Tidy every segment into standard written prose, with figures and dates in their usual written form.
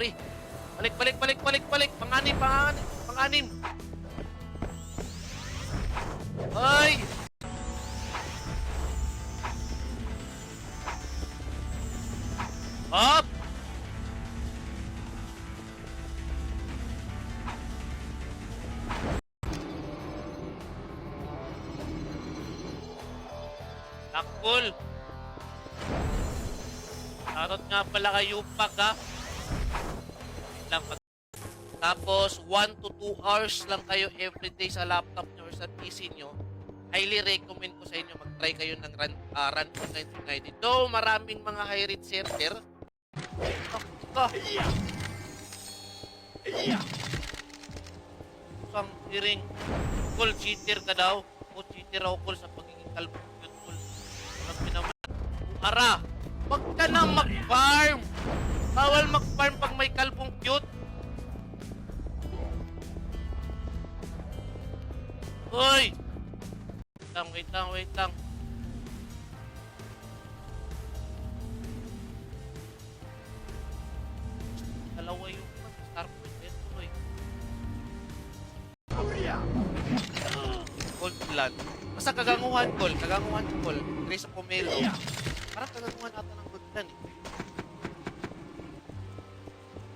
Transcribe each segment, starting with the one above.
pre. Balik, balik, balik, balik, balik. Panganim, panganim, panganim. Ay! Up! Takbol! Tarot nga pala kayo pag ha. Lang, tapos 1 to 2 hours lang kayo everyday sa laptop nyo or sa PC nyo. Highly recommend ko sa inyo mag-try kayo ng run online United. Though maraming mga high-rate server. Isang hiring. Call cheater ka daw. O cheater ako call sa pagiging kalbong cute call. Sabi naman. Ara! Wag ka na mag-farm! Bawal mag-farm pag may kalbong cute. Hoy! Wait lang. Dalawa yung star point. Ito eh. Gold blood. Basta kaganguhan call. Grace of Pomelo. Parang kaganguhan ata ng gold blood eh.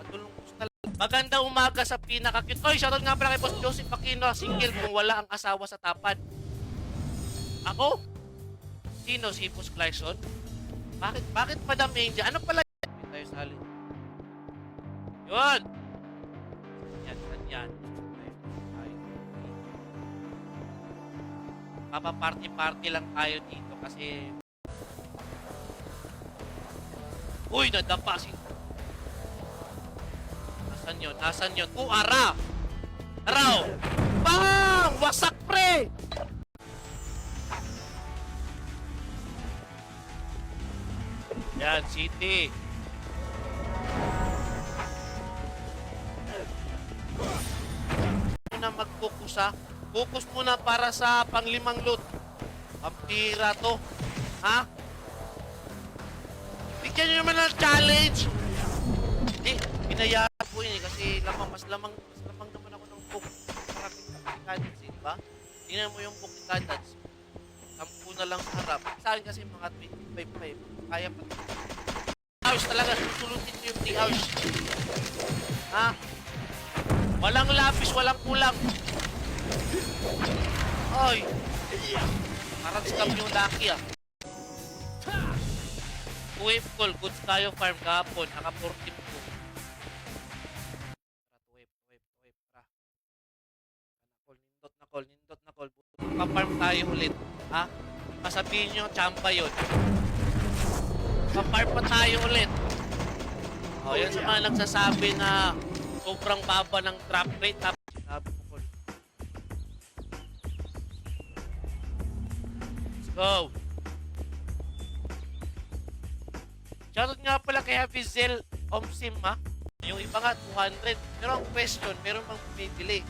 Matulong gusto talaga. Magandang umaga sa pinaka-cute. Oy, shoutout nga pala kay Boss Joseph Aquino. Single kung wala ang asawa sa tapad. Ako? Sino? Si Boss Clarkson? Bakit Madam Angel? Ano pala yan? Hindi tayo sali. Yun! Yan. Papa-party-party lang tayo dito kasi... Uy! Nadapa si... Nasaan yun? Ara! Araw! Bang! Wasak pre! Yan, City. Muna mag-focus ha. Focus muna para sa panglimang loot. Pampira to. Ha? Bigyan nyo naman ng challenge. Pinayaan po yun eh. Kasi mas lamang naman ako ng book. Cadence eh, diba? Tingnan mo yung book ni Cadence. 10 na lang sa harap. Sa akin kasi mga 25. Kaya pa. House talaga, susulutin nyo yung tea house. Ha? Walang lapis, walang kulang. Ay! Parang scam yung lucky ah. Wave call, goods tayo farm kahapon. Naka-14 po. Wave. Nindot na call. Pa-farm tayo ulit. Ha? Masabihin nyo, champa yun. Pa-farm pa tayo ulit. O, yan sa mga nagsasabi na sobrang baba ng trap rate. Sabi ko, let's go. Shoutout nga pala kay Hafizel Omsim ha. Yung iba nga 200. Pero ang question, meron bang bumibili?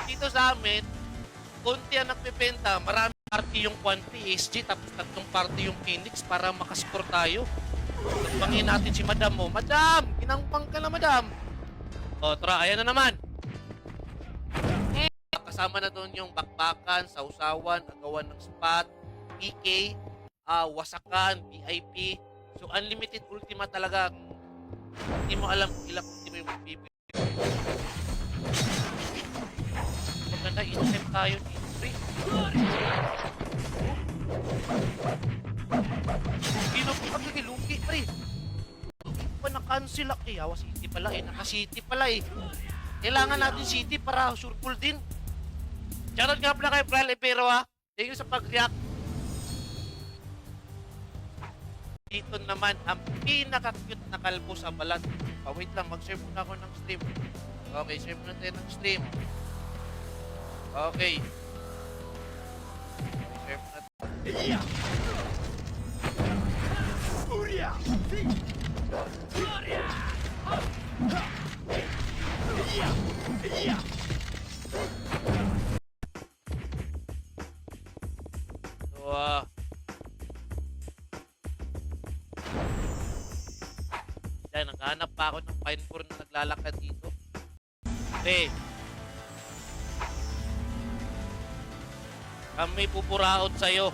Dito sa amin, konti ang nagbebenta. Marami party yung Kwan PSG, tapos 3 party yung Phoenix para makascore tayo. Bangin natin si Madam mo. Madam! Ginangpang ka na, Madam. O, tara, ayan na naman. Kasama na doon yung bakbakan, sausawan, agawan ng spot, PK, wasakan, VIP. So, unlimited ultima talaga. Hindi mo alam ilang ultima yung bibili. Maganda, in-time tayo dito, pre. Hindi po pagkakilugi, pre. Hindi pa na-cancel ako. Yawa City pala eh. Naka-City pala eh. Kailangan natin City para sure pull din. Shoutout nga pala kay Pral Epero ha. Thank you sa pag-react. Dito naman ang pinaka-cute na kalbo sa balat. Wait lang, mag-share muna ako ng stream. Okay, share muna tayo ng stream. Okay. Share muna tayo. So, Kaya naghahanap pa ako ng pine core na naglalakad dito. Pre. Kami pupuraot sa'yo.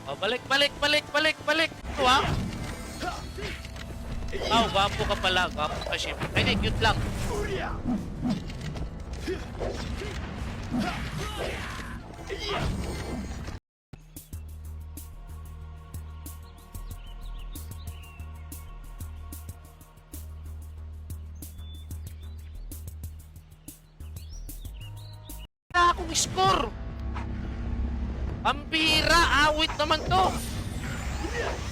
Oh, balik. Ito ha? Oh, gwapo ka pala. Gwapo ka, Shim. Ay, di, cute lang. Wala akong score. Pambira, awit naman to.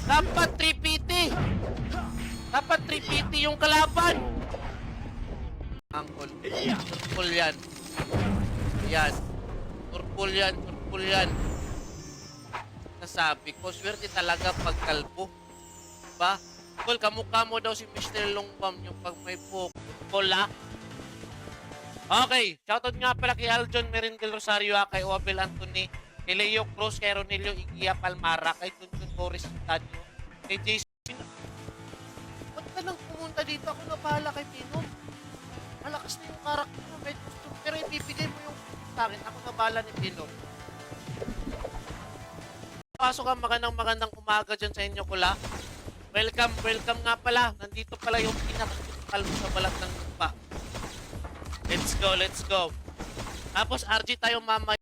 Dapat 3PT. Dapat 3PT yung kalaban. Angkol. Turpul yan. Yan. Turpul yan. Nasabi ko, swerte talaga pag kalbo. Diba? Kol, kamukha mo daw si Mr. Longbam yung pag may book. Kol, ha? Okay, shoutout nga pala kay Aljon Merindel Rosario, kay Obel Anthony, kay Leo Cruz, kay Ronelio Igia Palmara, kay Tuntun Boris Tanyo, kay Jason. Ba't ka nang pumunta dito? Ako na bahala kay Pino. Malakas na yung karakter mo, may gusto. Pero ibibigay mo yung sa akin. Ako na bahala ni Pino. Pasok ka, magandang umaga dyan sa inyo, Kula. Welcome nga pala. Nandito pala yung pinakakalmo sa balat ng lupa. Let's go. Tapos RG tayo mamaya.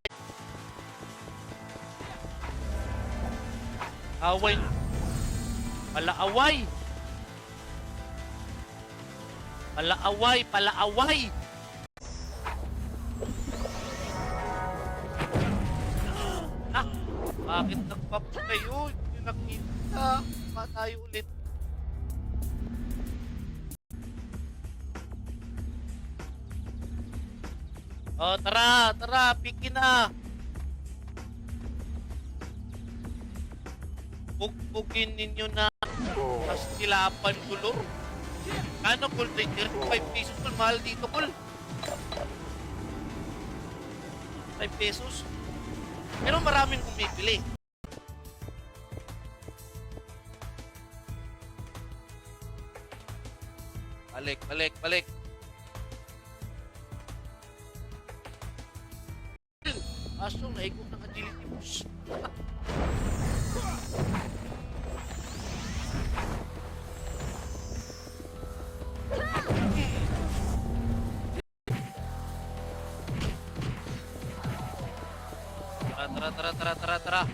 Away. Palaaway. Ah, bakit nagpapatay yun? Hindi nakita. Pa tayo ulit. Oh, tara, pikin na. Bugbugin ninyo na pastilapan kulor. Ano, Kul? 35 pesos, Kul. Mahal dito, Kul. 5 pesos. Pero maraming bumibili. Balik. Aso, naigong ng agility boost. Tara.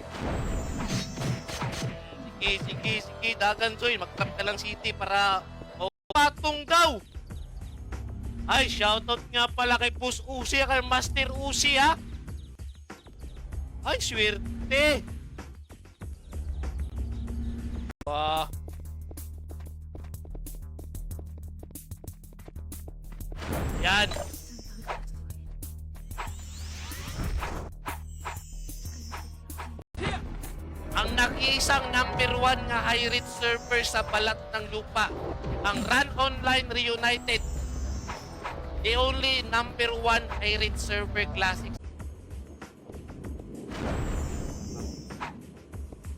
Sige, Dagan Joy. Mag-trap ka lang city para patong daw. Ay, shoutout nga pala kay Puss Uzi, kay Master Uzi, ha? Ay, swerte! Wah. Yan. Ang nakiisang number 1 nga high-rate server sa balat ng lupa, ang Run Online Reunited. The only number 1 high-rate server classic.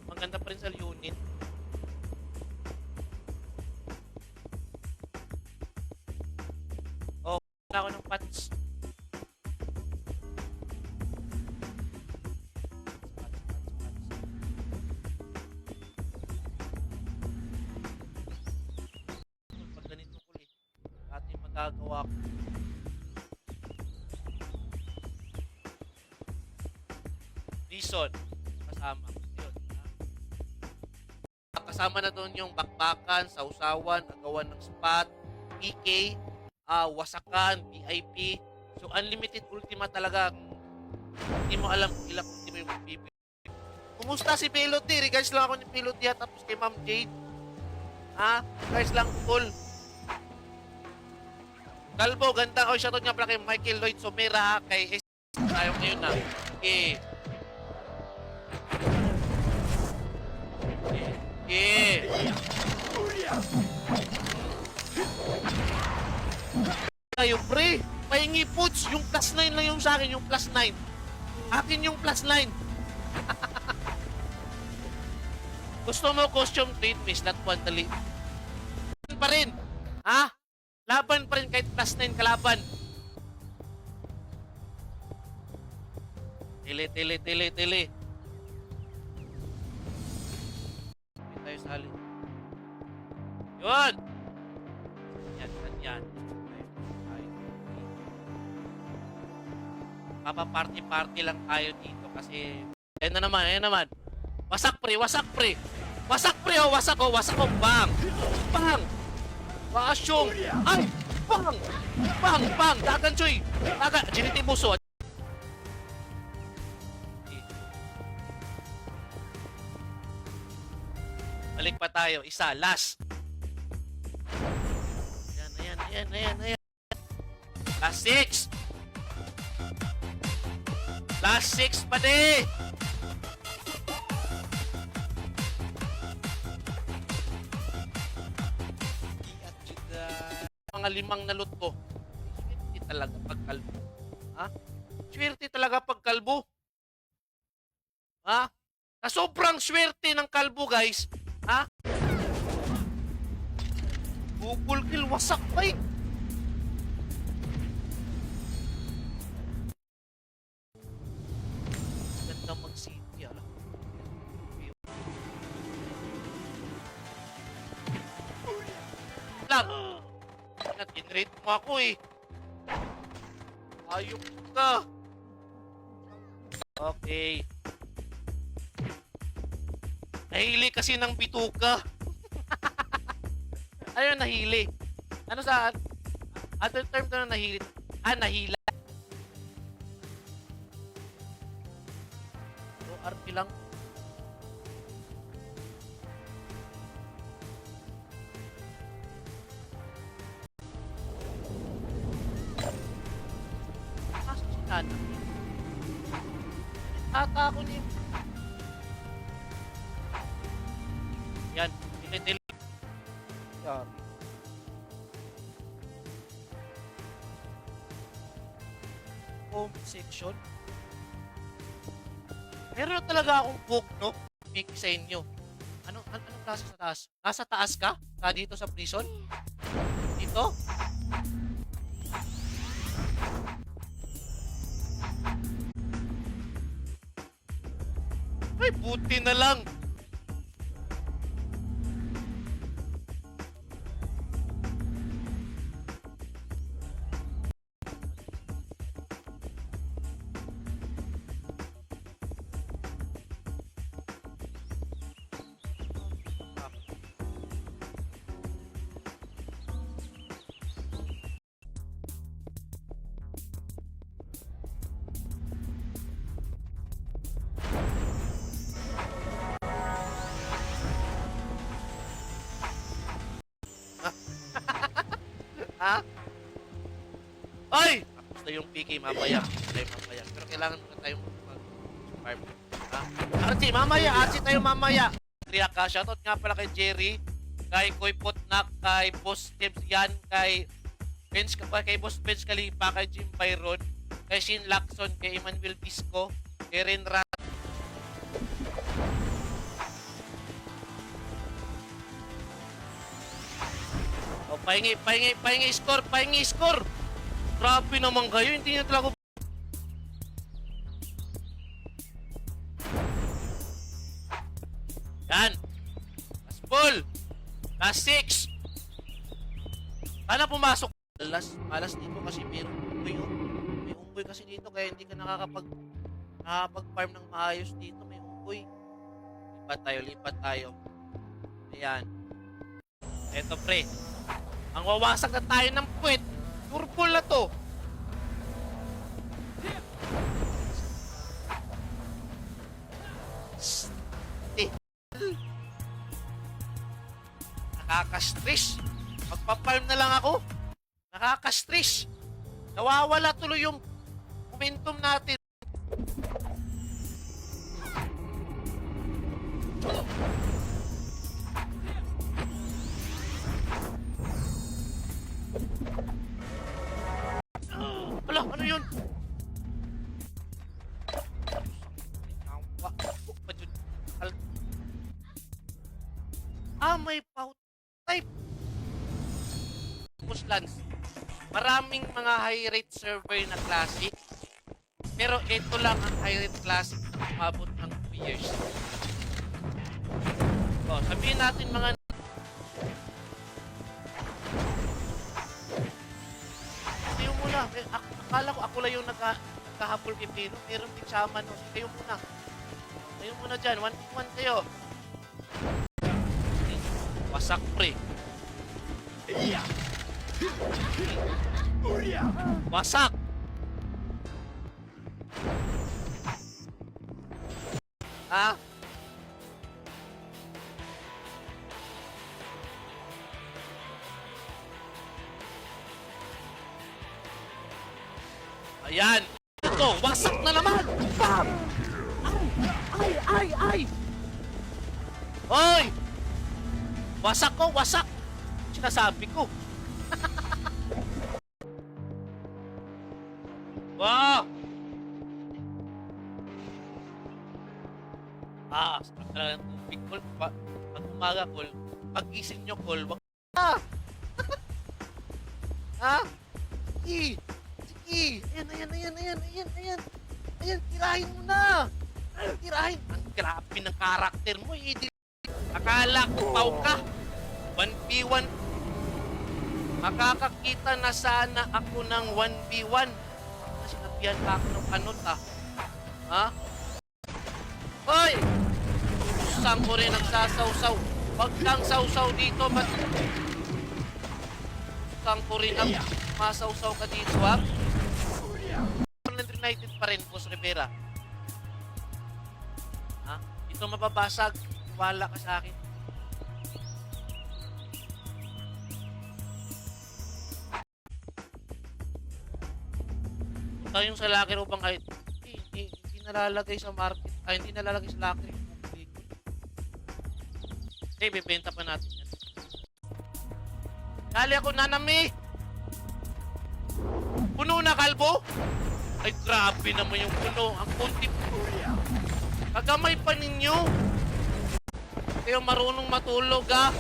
Maganda pa rin sa unit. Oh, na ako ng patch. Pag ganito ko ating magagawa ko. Reason kasama. Kasama na doon yung bakbakan, sausawan, agawan ng spot, PK, wasakan, VIP. So, unlimited ultima talaga. Hindi mo alam kung ilang ultima yung bibili. Kumusta si Peloti? Regards lang ako ni Peloti at tapos kay Ma'am Jade. Regards lang, cool. Kalbo, ganda. Oh, shoutout nga pala kay Michael Lloyd Somera, kay S. Tayo ngayon na. Okay. Kayo, pre. Pahingi puts. Yung plus 9 lang yung sa akin. Yung plus 9. Akin yung plus 9. Gusto mo costume trade, miss, not one dali. Laban pa rin. Ha? Laban pa rin kahit plus 9 kalaban. Tili. Hindi tayo sali. Yun! Yan. Papa-party-party lang tayo dito kasi ayan naman. Wasak pre. Wasak oh. Bang! Wasyong! Ay! Bang! Dagan, Choy! Dagan! Giniti muso. Balik pa tayo. Isa. Last. Ayan. Last 6. Last 6 pa di. Mga 5 na loot ko. Swerte talaga pagkalbo. Ha? Swerte talaga pagkalbo. Ha? Sa sobrang swerte ng kalbo, guys. Ha? Google kill, wasak pa eh. Ganda mag-city, alam. Lang. Na-generate mo ako eh. Ayok ka. Okay. Nahili kasi ng bituka. Ayun, nahili. Ano sa other term to na nahili? Nahila. So, RP lang. Kaso si Nana. Ata ako niya. Yan. Tinitil. Yan. Home section. Meron na talaga akong book, no? Make sa inyo. Anong klase sa taas? Nasa taas ka? Dito sa prison? Dito? Ay, buti na lang. Ha? Ay! Tapos na yung PK mamaya. Pero kailangan muna tayong mag-farm. Ha? Archie, tayo mamaya. Triak ka. Shoutout nga pala kay Jerry, kay Koy Potnak, kay Boss Tips Yan, kay Boss Benz Kalipa, kay Jim Byron, kay Shin Lacson, kay Emmanuel Bisco, kay Ren Rat. Pahingi score. Grabe naman kayo, hindi nyo talaga. Yan. Last ball. Last 6. Sana pumasok. Alas dito kasi may unggoy. May unggoy kasi dito kaya hindi ka nakakapag-farm ng maayos dito. May unggoy. Lipat tayo. Ayan. Eto pre. Ang wawasag na tayo ng puwet. Turbo na to. Nakaka-stress. Magpa-farm na lang ako. Nakaka-stress. Nawawala tuloy yung momentum natin. Ala, ano yun? may pout type. Push Lance. Maraming mga high rate server na classic. Pero ito lang ang high rate classic na umabot ng 2 years. O, sabihin natin mga kayo muna. Akala ko ako lang yung nagkahabol kay Pino. Meron din shaman. O, kayo muna. Kayo muna dyan. 1v1 kayo. Wasak pre. Wasak. Ha? Ayan. Ito, wasak na naman. Bam! Ay! Hoy! Wasak ko, wasak. Sinasabi ko. Wow! Sarap talaga ng tubig, Col. Pag umaga, Col, pag-gising nyo, Col, wag ha? Sige! Sige! Ayan! Ayan, tirahin mo na! Tirahin! Ang grabe ng karakter mo, eh. Akala ko pau ka. 1v1. Makakakita na sana ako ng 1v1. Sinabihan pa ako ng kanot, ha? Hoy! Saan ko rin nagsasawsaw? Wag kang sawsaw dito. Saan ko rin ang masawsaw ka dito, ha? United pa rin, Boss Rivera. Ha? Ito mababasag. Wala ka sa akin. Tayong sa locker upang kahit hindi nalalagay sa market, hindi nalalagay sa locker. Okay, bibenta pa natin yan. Dali ako, Nanami! Puno na, kalbo? Ay, grabe naman yung puno. Ang kunti. Kagamay pa ninyo. Kayo marunong matulog, ha?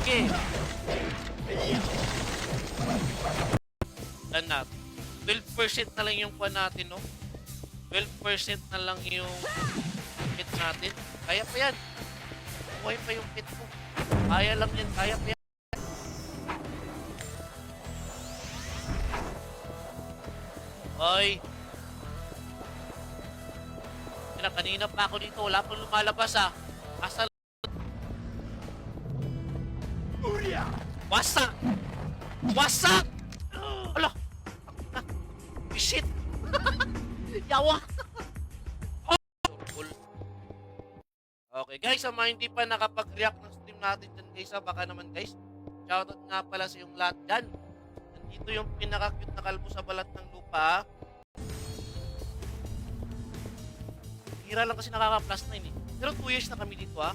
Sige. Yan na. 12% na lang yung kuha natin, no? 12% na lang yung kit natin. Kaya pa yan. Buhay pa yung kit ko. Kaya lang yan. Kaya pa yan. Oy. Kanina pa ako dito. Wala pang lumalabas, ha? Asal. Wasak! Wasak! Ala! Shit! Yawa! Okay guys, sa mga hindi pa nakapag-react ng stream natin dyan guys, baka naman guys, shoutout nga pala sa yung lahat dyan. Nandito yung pinaka-cute na kalbo sa balat ng lupa. Hira lang kasi nakaka-plus 9 eh. Pero 2 years na kami dito, ha.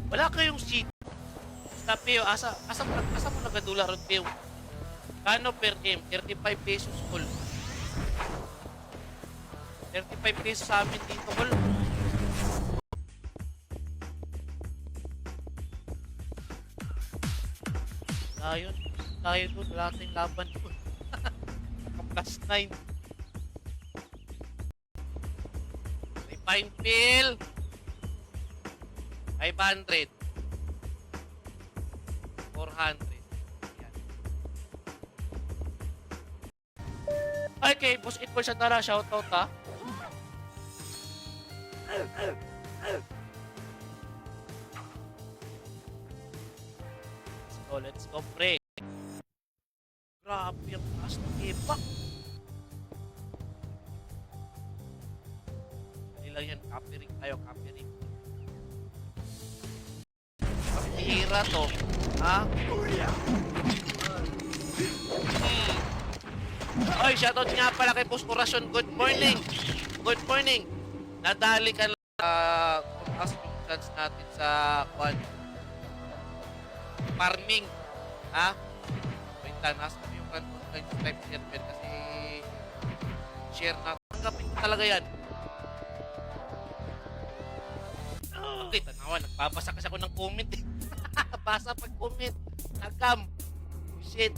Wala kayong seat. Sa Peo, asa mo nagadula ron, Peo? Kano per M? 35 pesos, Col. 35 pesos sa amin dito, Col. Tayo doon. Wala tayong laban doon. Plus 9. May fine pill. 500. 400. Yan. Okay, Boss Equal sa Tara. Shoutout, ha. Let's go, pre. Grabe yung taas ng ipak. Dali lang yan. Copying tayo. Copying. Hira to. Ha? Oy, shoutout nga pala kay Boss Oracion. Good morning. Good morning. Nadali ka lang tumakas yung chance natin sa farming. Ha? Wait lang, nasa kami yung run online type server kasi share na. Tanggapin ko talaga yan. Okay, tanawa. Nagbabasa kasi ako ng comment eh. Basa pag comment. Nagkam. Shit.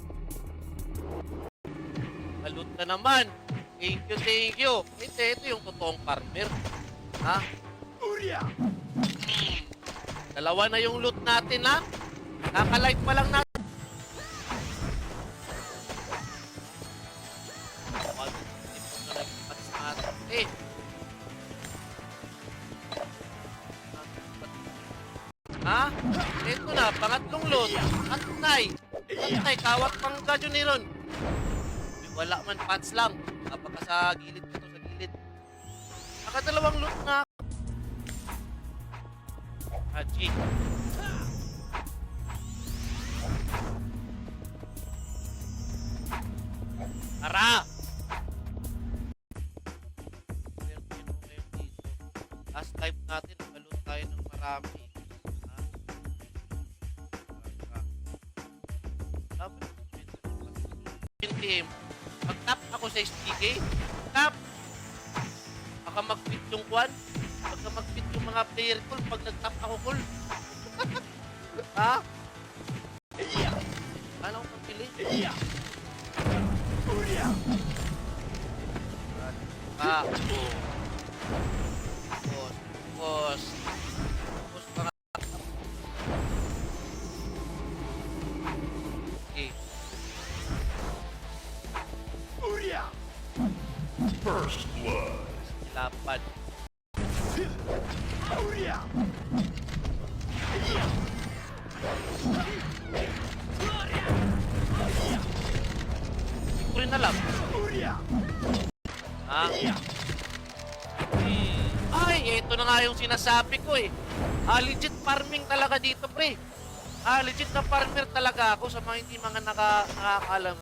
Balut na naman. Thank you, thank you. Ito yung totoong farmer. Ha? Dalawa na yung loot natin, ha? Nakalight pa lang natin. Eh. Ha? Ito na, pangatlong loot. Atnay. Atnay, kawat pang gadyo ni Ron. Wala man, pats lang. Baka sa gilid ko to, sa gilid. Nakadalawang loot na. Haji. Tara! Last live natin, nagaloot tayo ng marami. Team, mag-tap ako sa STK. Tap! Baka mag-fit yung kwan. Baka mag-fit yung mga player ko pag nag-tap ako cool. Ha? Ano ko pagpili? Ah. Boss. Boss mga. Okay. First blood. Lapad. Hindi ko rin alam. Ha? Ay, ito na nga yung sinasabi ko eh. Legit farming talaga dito, pre. Legit na farmer talaga ako sa mga hindi mga nakakaalam.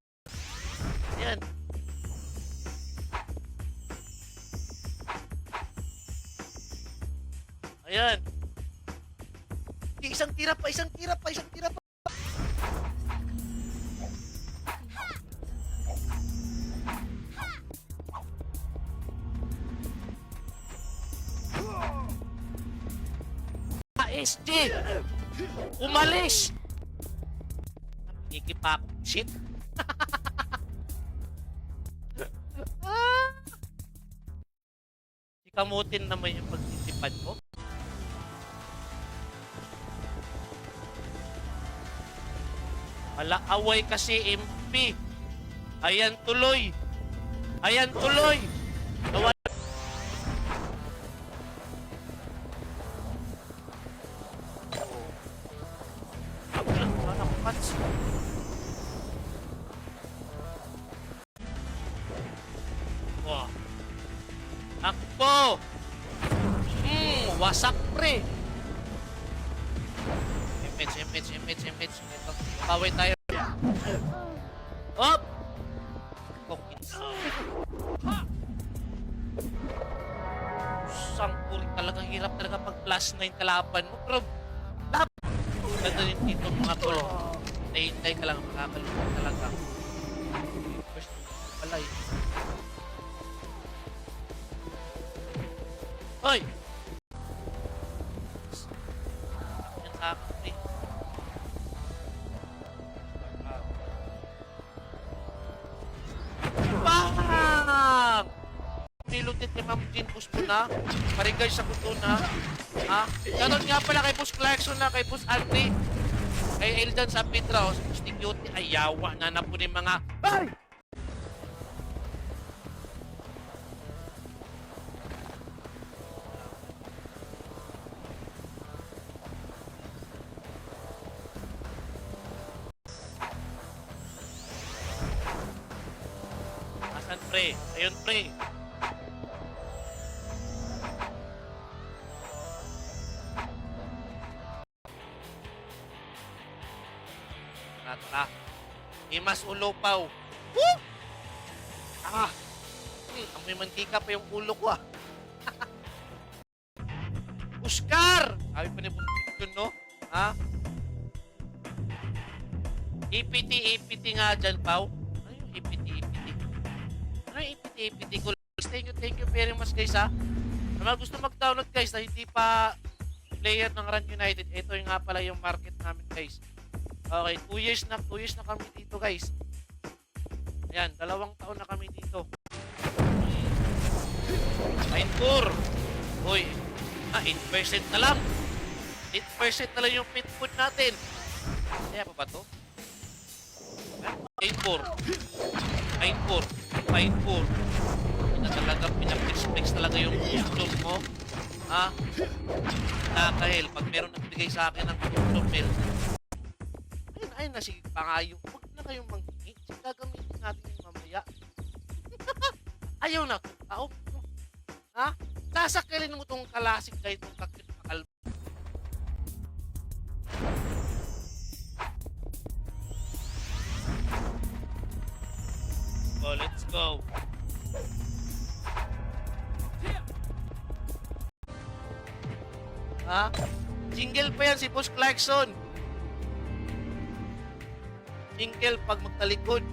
Yan. Ayan. Isang tira pa. SG! Umalis! Ikipak. Shit. Ikamutin naman yung pagtitipan ko. Away kasi MP. Ayan tuloy. Nawala. Wah. Akbo. Wasak pre. Image. Ito. Kaway tayo. Op! Kokins. Sampuri talagang hirap talaga pag plus 9 kalaban mo. Pero, ganda rin dito mga tol. Hintay ka lang, makakalunod talaga. First, pala eh. Hoy! Yan sa akin eh. Bang! Nilutit ni Ma'am Jean, push mo na. Parigay sa kuto na. Ha? Ganon nga pala kay Boss Clarkson na, kay Boss Andy. Kay Eldan sa Pitra, sa Boss Cutie, ay yawa na na po ni mga... Ay! Asan pre? Ayun pre. Tara. Imas ulopaw. Woo! Amoy mantika pa yung ulo ko ah. Oscar! Sabi pa ni Buntin, no? Ha? EPT nga dyan, Pao. activity ko. Thank you very much guys ha. Sa mga gusto mag-download guys na hindi pa player ng Run United, ito yung nga pala yung market namin guys. Okay, 2 years na kami dito guys. Ayan, 2 taon na kami dito. Mindcore. Uy, 8% na lang. 8% na lang yung pit food natin. Kaya pa ba to? Mindcore. Na talaga pinaplex talaga yung tulong mo. Ha? Nakahil, pag meron nagbigay sa akin ng tulong milk, ayun na, sige pa nga yung, huwag na kayong manghingi. Gagamitin natin yung mamaya. Ayaw na itong tao. Ha? Sasakilin mo itong kalasik kahit itong kakit makal. Oh, let's go. Ha? Single pa yan si Boss Clarkson. Single pag magtalikod.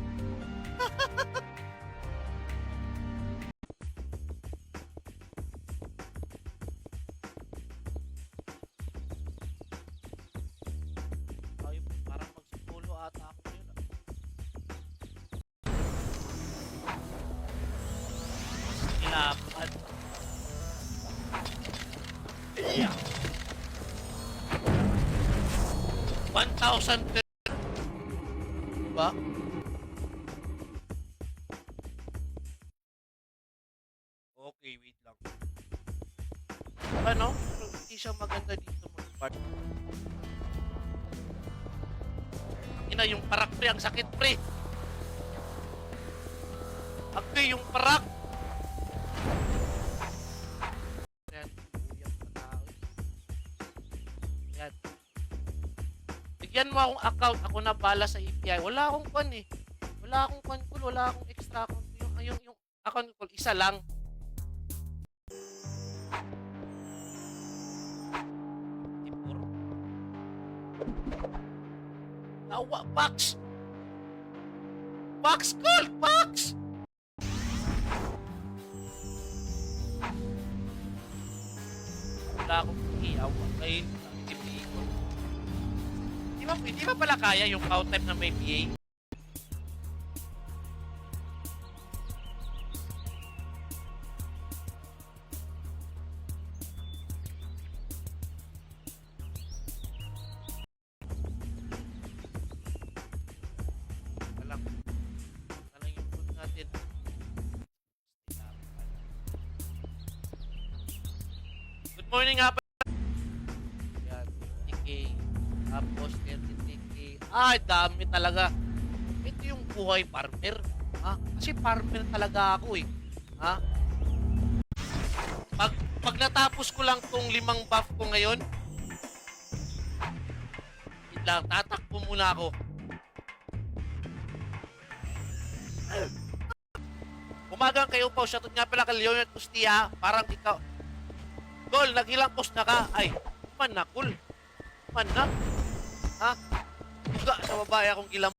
Ay, parang magsusulo ata ako yun. Ilapan. Yeah. 1,000 per... Diba? Okay, wait lang. Ano? Hindi siya maganda dito mag-part. Ina, yung parak pre, ang sakit pre. Agay, yung parak. Yan, buyang patao. Yan. Bigyan mo akong account, ako na bala sa API. Wala akong kwan eh. Wala akong kwan call, wala akong extra account. Yung account call, isa lang. Tipur. Tawa, Pax! Pax call! Pax! Wala akong iyawa. Ngayon, Hindi ba pala kaya yung count type na may PA? Alam yung food natin. Good morning nga pa. Yan, TK. Tapos 30k. Ay, dami talaga. Ito yung buhay farmer. Ha? Kasi farmer talaga ako eh. Ha? Pag natapos ko lang tong 5 buff ko ngayon, wait lang, tatakbo muna ako. Umagang kayo po. Shoutout nga pala kay Leonard Ustia. Parang ikaw. Gol, naghilang post na ka. Ay, man na, cool. Man na. Ha? Buga sa babae akong ilang.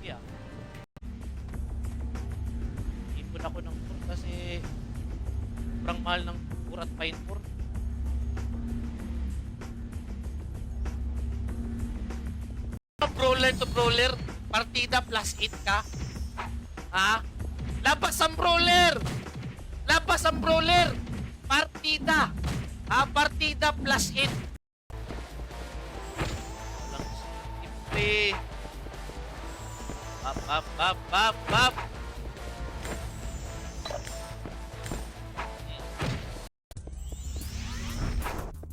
Yeah. Ipon ako ng tour kasi sobrang mahal ng tour at pine tour. Brawler to brawler, partida plus 8 ka. Ha? Labas ang brawler! Labas ang brawler! Partida! Ha? Partida plus 8. Walang simple. Bap.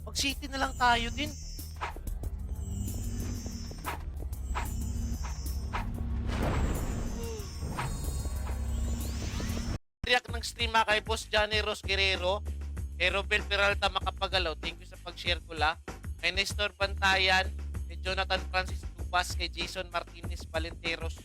Mag-city na lang tayo din. React ng stream kay Boss Johnny Ros Guerrero, kay Robel Peralta Makapagalaw, thank you sa pag-share ko la, kay Nestor Bantayan, kay Jonathan Francis Tubas, kay Jason Martinez Valenteros,